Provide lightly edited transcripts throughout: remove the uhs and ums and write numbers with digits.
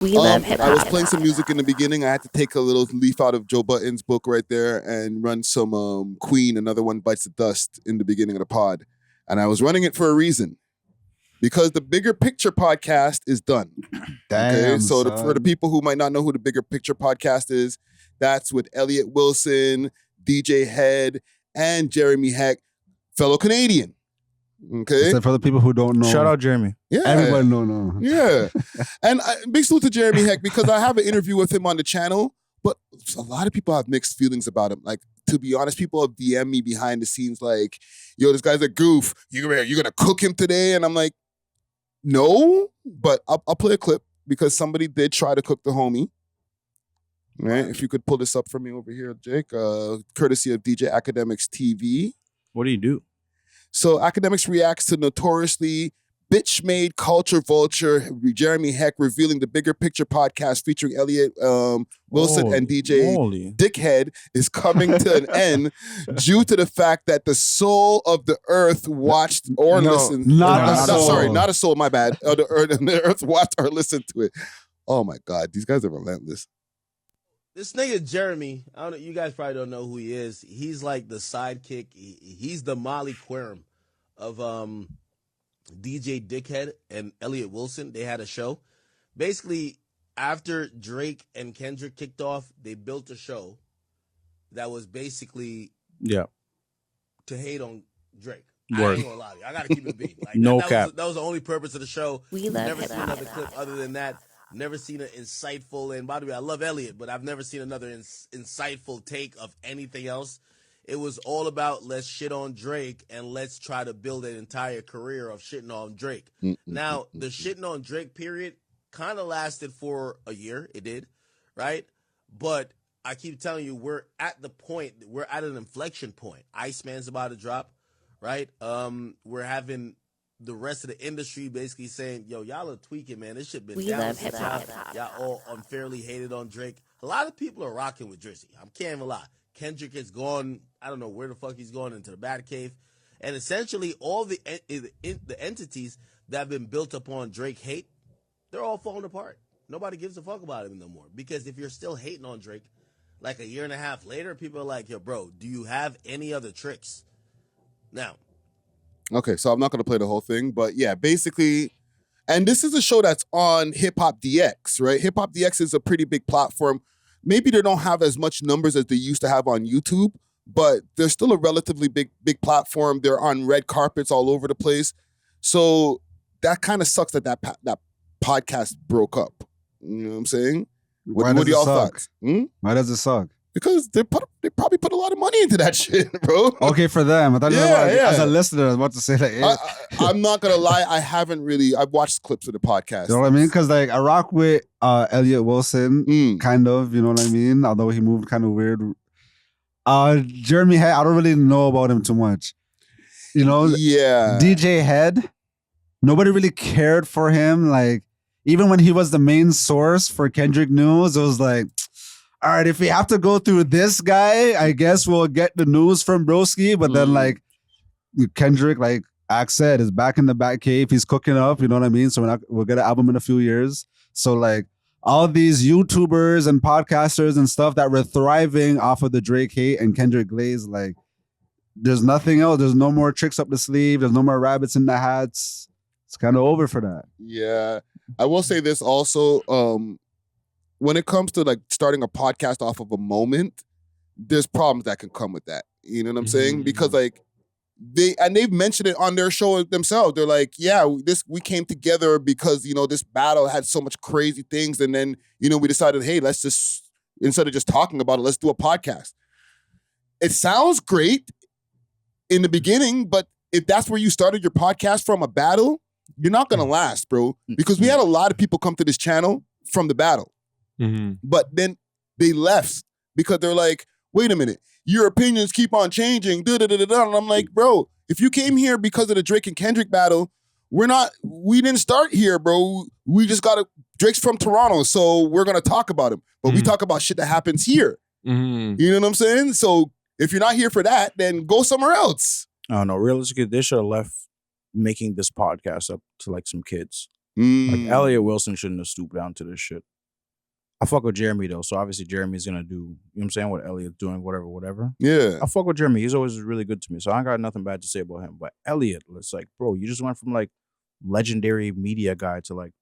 We love hip hop. I was playing some music in the beginning. I had to take a little leaf out of Joe Button's book right there and run some Queen, Another One Bites the Dust in the beginning of the pod. And I was running it for a reason. Because the Bigger Picture podcast is done. Damn, so for the people who might not know who the Bigger Picture podcast is, that's with Elliot Wilson, DJ Head, and Jeremy Heck, fellow Canadian. Okay. Except for the people who don't know. Shout out Jeremy. Yeah. Everybody know. Yeah. And big salute to Jeremy Heck because I have an interview with him on the channel, but a lot of people have mixed feelings about him. Like, to be honest, people have DM'd me behind the scenes like, yo, this guy's a goof. You're going to cook him today? And I'm like, no, but I'll play a clip because somebody did try to cook the homie. Right? If you could pull this up for me over here, Jake, courtesy of DJ Academics TV. What do you do? So Academics reacts to notoriously bitch-made culture vulture Jeremy Heck revealing the Bigger Picture podcast featuring Elliot Wilson and DJ Dickhead is coming to an end due to the fact that the soul of the earth watched or listened. Not a soul, my bad. The earth watched or listened to it. Oh my God, these guys are relentless. This nigga Jeremy, I don't know, you guys probably don't know who he is. He's like the sidekick. He's the Molly Querim of DJ Dickhead and Elliot Wilson. They had a show. Basically, after Drake and Kendrick kicked off, they built a show that was basically to hate on Drake. I ain't gonna lie to you. I gotta keep it beat. Like, no that cap. That was the only purpose of the show. We love Never hip seen hop. another clip other than that. Never seen an insightful, and by the way, I love Elliot, but I've never seen another insightful take of anything else. It was all about let's shit on Drake and let's try to build an entire career of shitting on Drake. Now, the shitting on Drake period kind of lasted for a year. It did, right? But I keep telling you, we're at an inflection point. Iceman's about to drop, right? We're having the rest of the industry basically saying, yo, y'all are tweaking, man. This shit been We down love since hip-hop. y'all all unfairly hated on Drake. A lot of people are rocking with Drizzy. I can't even lie. Kendrick is gone. I don't know where the fuck he's going, into the Batcave. And essentially all the entities that have been built upon Drake hate, they're all falling apart. Nobody gives a fuck about him no more. Because if you're still hating on Drake, like a year and a half later, people are like, yo, bro, do you have any other tricks? Now, okay, so I'm not going to play the whole thing, but yeah, basically, and this is a show that's on Hip Hop DX, right? Hip Hop DX is a pretty big platform. Maybe they don't have as much numbers as they used to have on YouTube, but they're still a relatively big platform. They're on red carpets all over the place. So that kind of sucks that podcast broke up. You know what I'm saying? What are y'all thoughts? Why does it suck? Because they probably put a lot of money into that shit, bro. Okay, for them. I thought as a listener, I was about to say like, I'm not gonna lie, I've watched clips of the podcast. You know what I mean? Because like I rock with Elliot Wilson, kind of. You know what I mean? Although he moved kind of weird. Jeremy Head, I don't really know about him too much. You know? Yeah. DJ Head, nobody really cared for him. Like even when he was the main source for Kendrick News, it was like, all right, if we have to go through this guy, I guess we'll get the news from Broski. But then, like, Kendrick, like Axe said, is back in the Batcave. He's cooking up, you know what I mean? So we'll get an album in a few years. So, like, all these YouTubers and podcasters and stuff that were thriving off of the Drake hate and Kendrick glaze, like, there's nothing else. There's no more tricks up the sleeve. There's no more rabbits in the hats. It's kind of over for that. Yeah. I will say this also, when it comes to like starting a podcast off of a moment, there's problems that can come with that. You know what I'm saying? Because like they've mentioned it on their show themselves. They're like, yeah, we came together because, you know, this battle had so much crazy things. And then, you know, we decided, hey, let's just, instead of just talking about it, let's do a podcast. It sounds great in the beginning, but if that's where you started your podcast from, a battle, you're not going to last, bro. Because we had a lot of people come to this channel from the battle. But then they left because they're like, wait a minute, your opinions keep on changing. And I'm like, bro, if you came here because of the Drake and Kendrick battle, we didn't start here, bro. We just Drake's from Toronto, so we're going to talk about him. But we talk about shit that happens here. You know what I'm saying? So if you're not here for that, then go somewhere else. I don't know. Realistically, they should have left making this podcast up to like some kids. Like Elliot Wilson shouldn't have stooped down to this shit. I fuck with Jeremy though, so obviously Jeremy's gonna do, you know what I'm saying, what Elliot's doing, whatever. Yeah. I fuck with Jeremy. He's always really good to me, so I got nothing bad to say about him. But Elliot, it's like, bro, you just went from like legendary media guy to like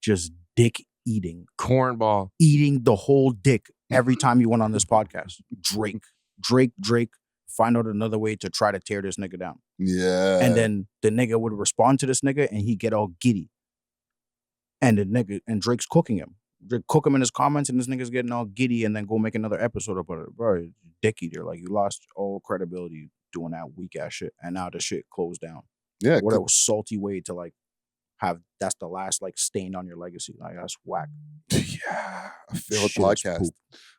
just dick eating, Cornball. eating the whole dick every time you went on this podcast. Drake. Find out another way to try to tear this nigga down. Yeah. And then the nigga would respond to this nigga and he get all giddy. And the nigga, and Drake's cooking him. Drake cook him in his comments and this nigga's getting all giddy and then go make another episode about it. Bro, dick eater. Like, you lost all credibility doing that weak ass shit. And now the shit closed down. Yeah. What a salty way to like have, that's the last like stain on your legacy. Like, that's whack. Yeah. A failed Shit is podcast. poop.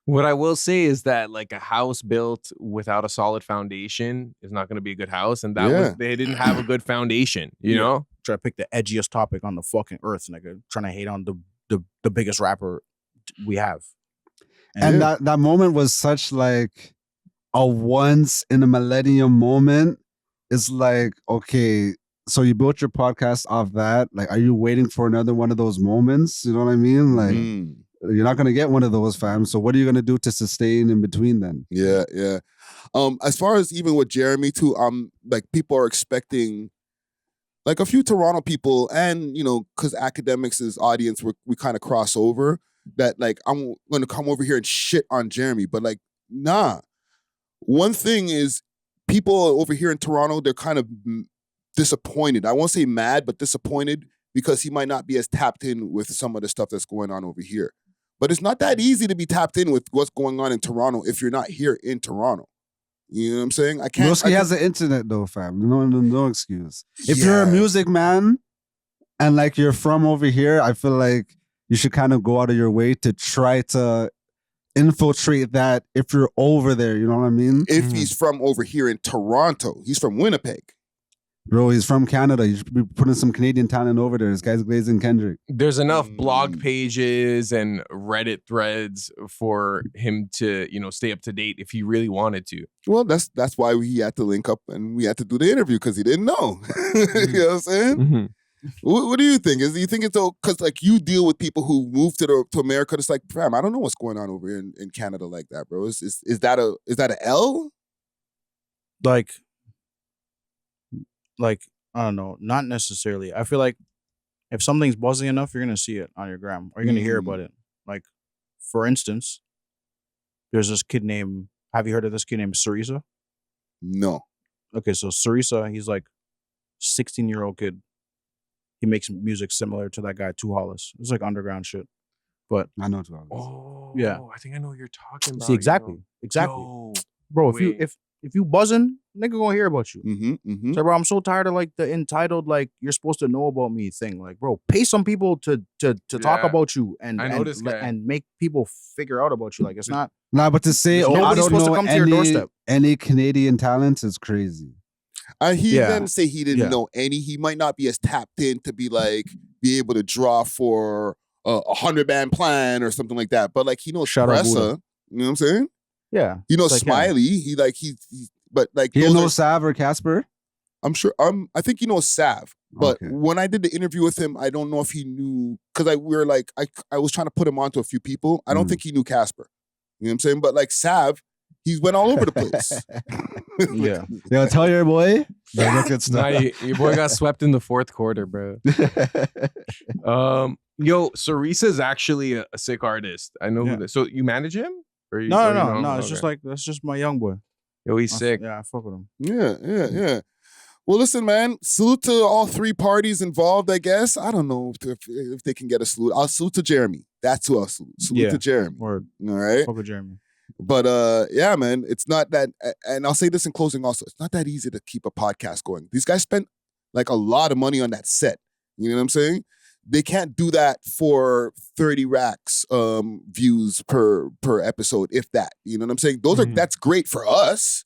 What I will say is that like a house built without a solid foundation is not going to be a good house, and that was, they didn't have a good foundation. You know, Try to pick the edgiest topic on the fucking earth, nigga. Trying to hate on the biggest rapper we have. And that moment was such like a once in a millennium moment. It's like, okay, so you built your podcast off that. Like, are you waiting for another one of those moments? You know what I mean? Like, you're not gonna get one of those, fam. So what are you gonna do to sustain in between then? Yeah. As far as even with Jeremy too, like people are expecting like a few Toronto people, and you know, because Academics' audience, we kind of cross over. That like I'm gonna come over here and shit on Jeremy, but like nah. One thing is, people over here in Toronto, they're kind of disappointed. I won't say mad, but disappointed because he might not be as tapped in with some of the stuff that's going on over here. But it's not that easy to be tapped in with what's going on in Toronto if you're not here in Toronto. You know what I'm saying? I can't. Broski has the internet though, fam. No excuse. If you're a music man and like you're from over here, I feel like you should kind of go out of your way to try to infiltrate that if you're over there. You know what I mean? If he's from over here in Toronto, he's from Winnipeg. Bro, he's from Canada. You should be putting some Canadian talent over there. This guy's Glazing Kendrick. there's enough blog pages and Reddit threads for him to, you know, stay up to date if he really wanted to. Well, that's why we had to link up and we had to do the interview because he didn't know. You know what I'm saying? What do you think? Do you think it's because like you deal with people who move to America? It's like, fam, I don't know what's going on over here in Canada like that, bro. Is that a L? Like, I don't know, not necessarily. I feel like if something's buzzing enough, you're gonna see it on your gram or you're gonna hear about it. Like, for instance, there's this kid named, have you heard of this kid named Sarisa? No. Okay, so Sarisa, he's like 16-year-old kid. He makes music similar to that guy, Two Hollis. It's like underground shit. But I know too. Oh, yeah. I think I know what you're talking about. see, exactly. Yo, Bro, wait. if you buzzing, nigga gonna hear about you. So, bro, I'm so tired of like the entitled, like, you're supposed to know about me thing. Like, bro, pay some people to talk Yeah. about you and I know this guy. and make people figure out about you. Like, it's not. Nah, but to say, I Nobody's don't supposed to know come to your doorstep. any Canadian talent is crazy. He Yeah. didn't say he didn't Yeah. know any. He might not be as tapped in to be able to draw for a 100-band plan or something like that. But like he knows Shout out Pressa. Buddha. You know what I'm saying? Yeah. He knows It's like, Smiley. But like He those knows are- Sav or Casper? I'm sure. I think he knows Sav. But Okay. when I did the interview with him, I don't know if he knew because I was trying to put him onto a few people. I don't think he knew Casper. You know what I'm saying? But like Sav, he went all over the place. Yeah. Yo, tell your boy. Look at Nah, stuff. your boy got swept in the fourth quarter, bro. Yo, Sarisa's actually a sick artist. I know. Yeah. So you manage him? Or you, No, or you know him? no. It's Okay. just like, that's just my young boy. Yo, he's sick. Yeah, I fuck with him. Yeah. Well, listen, man. Salute to all three parties involved, I guess. I don't know if they can get a salute. I'll salute to Jeremy. That's who I'll salute. Salute to Jeremy. Word. All right. Fuck with Jeremy. But yeah, man, it's not that, and I'll say this in closing also, it's not that easy to keep a podcast going. These guys spent like a lot of money on that set. You know what I'm saying? They can't do that for 30 racks views per episode, if that. You know what I'm saying? That's great for us.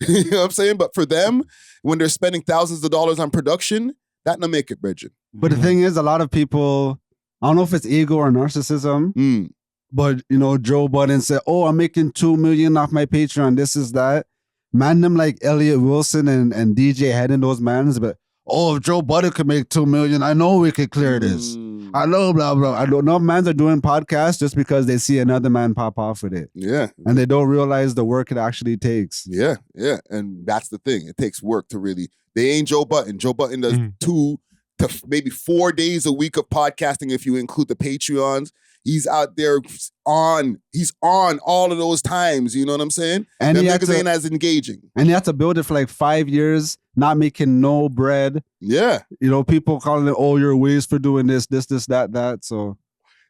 You know what I'm saying? But for them, when they're spending thousands of dollars on production, that not make it, Bridget. But the thing is, a lot of people, I don't know if it's ego or narcissism, but you know, Joe Budden said, "Oh, I'm making $2 million off my Patreon. This is that." Man, them like Elliot Wilson and DJ Head and those mans, but oh, if Joe Budden could make 2 million, I know we could clear this. I know, blah, blah. I don't know. Men are doing podcasts just because they see another man pop off with it. Yeah. And they don't realize the work it actually takes. Yeah. And that's the thing. It takes work to really, they ain't Joe Budden. Joe Budden does 2 to maybe 4 days a week of podcasting if you include the Patreons. He's out there he's on all of those times, you know what I'm saying? And them he niggas ain't as engaging. And he had to build it for like 5 years, not making no bread. Yeah. You know, people calling it, oh, you're ways for doing this, that. So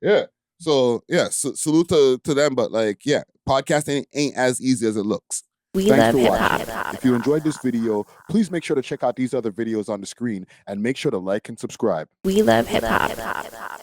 yeah. So yeah, salute to them, but like, yeah, podcasting ain't as easy as it looks. Thanks for watching. If you enjoyed this video, please make sure to check out these other videos on the screen and make sure to like and subscribe. We love hip hop.